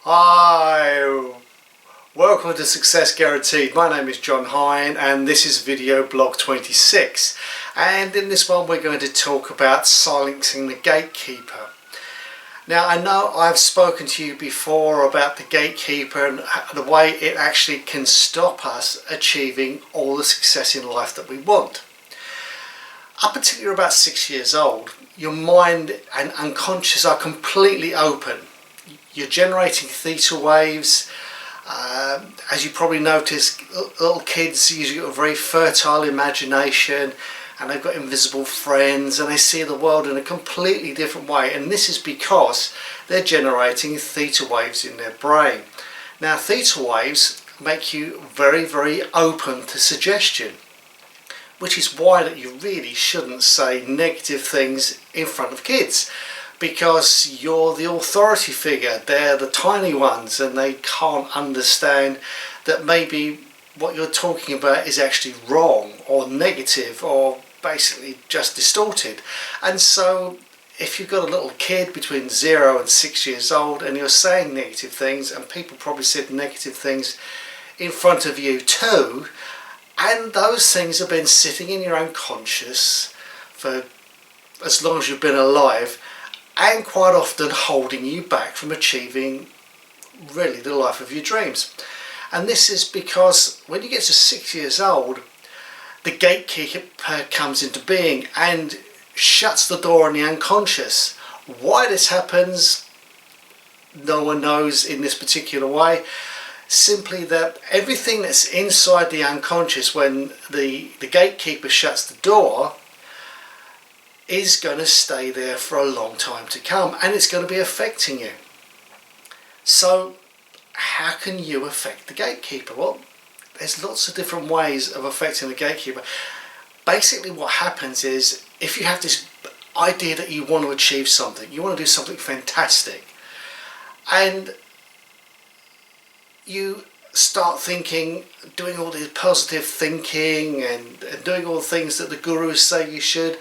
Hi, welcome to Success Guaranteed. My name is John Hine and this is video blog 26, and in this one we're going to talk about silencing the gatekeeper. Now, I know I've spoken to you before about the gatekeeper and the way it actually can stop us achieving all the success in life that we want. Up until you're about 6 years old, your mind and unconscious are completely open. You're generating theta waves. As you probably noticed, little kids usually got a very fertile imagination, and they've got invisible friends, and they see the world in a completely different way, and this is because they're generating theta waves in their brain. Now, theta waves make you very, very open to suggestion, which is why that you really shouldn't say negative things in front of kids, because you're the authority figure. They're the tiny ones and they can't understand that maybe what you're talking about is actually wrong or negative or basically just distorted. And so if you've got a little kid between 0 and 6 years old and you're saying negative things, and people probably said negative things in front of you too, and those things have been sitting in your unconscious for as long as you've been alive, and quite often holding you back from achieving really the life of your dreams. And this is because when you get to 6 years old, the gatekeeper comes into being and shuts the door on the unconscious. Why this happens, no one knows in this particular way. Simply that everything that's inside the unconscious, when the gatekeeper shuts the door, is going to stay there for a long time to come, and it's going to be affecting you. So how can you affect the gatekeeper? Well, there's lots of different ways of affecting the gatekeeper. Basically what happens is, if you have this idea that you want to achieve something, you want to do something fantastic, and you start thinking, doing all this positive thinking and doing all the things that the gurus say you should,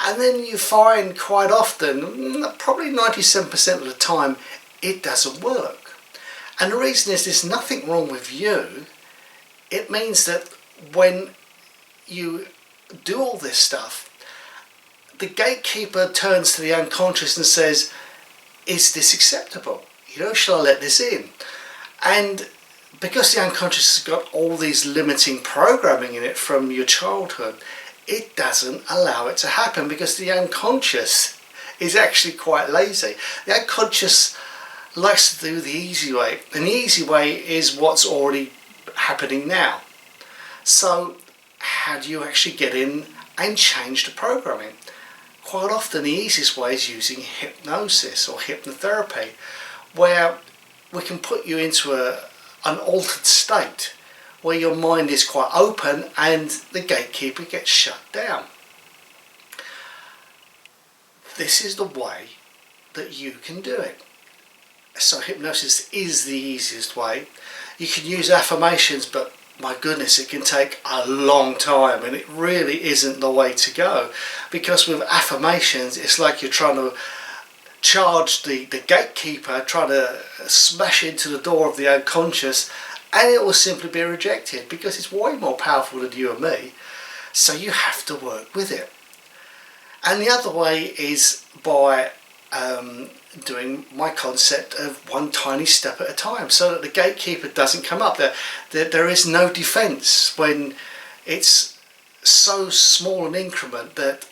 and then you find quite often, probably 97% of the time, it doesn't work. And the reason is there's nothing wrong with you. It means that when you do all this stuff, the gatekeeper turns to the unconscious and says, is this acceptable? Shall I let this in? And because the unconscious has got all these limiting programming in it from your childhood, it doesn't allow it to happen, because the unconscious is actually quite lazy. The unconscious likes to do the easy way, and the easy way is what's already happening now. So how do you actually get in and change the programming? Quite often the easiest way is using hypnosis or hypnotherapy, where we can put you into an altered state where your mind is quite open and the gatekeeper gets shut down. This is the way that you can do it. So hypnosis is the easiest way. You can use affirmations, but my goodness, it can take a long time, and it really isn't the way to go, because with affirmations it's like you're trying to charge the gatekeeper, trying to smash into the door of the unconscious, and it will simply be rejected because it's way more powerful than you and me. So you have to work with it. And the other way is by doing my concept of one tiny step at a time, so that the gatekeeper doesn't come up. There is no defense when it's so small an increment that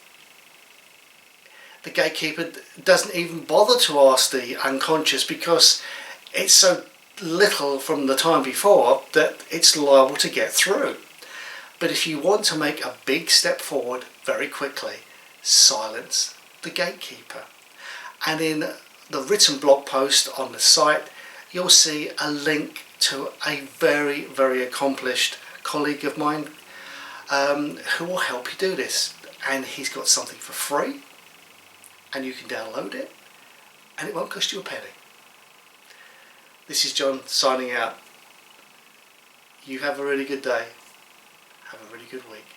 the gatekeeper doesn't even bother to ask the unconscious, because it's so little from the time before that it's liable to get through. But if you want to make a big step forward very quickly, silence the gatekeeper. And in the written blog post on the site, you'll see a link to a very, very accomplished colleague of mine who will help you do this. And he's got something for free, and you can download it, and it won't cost you a penny. This is John signing out. You have a really good day. Have a really good week.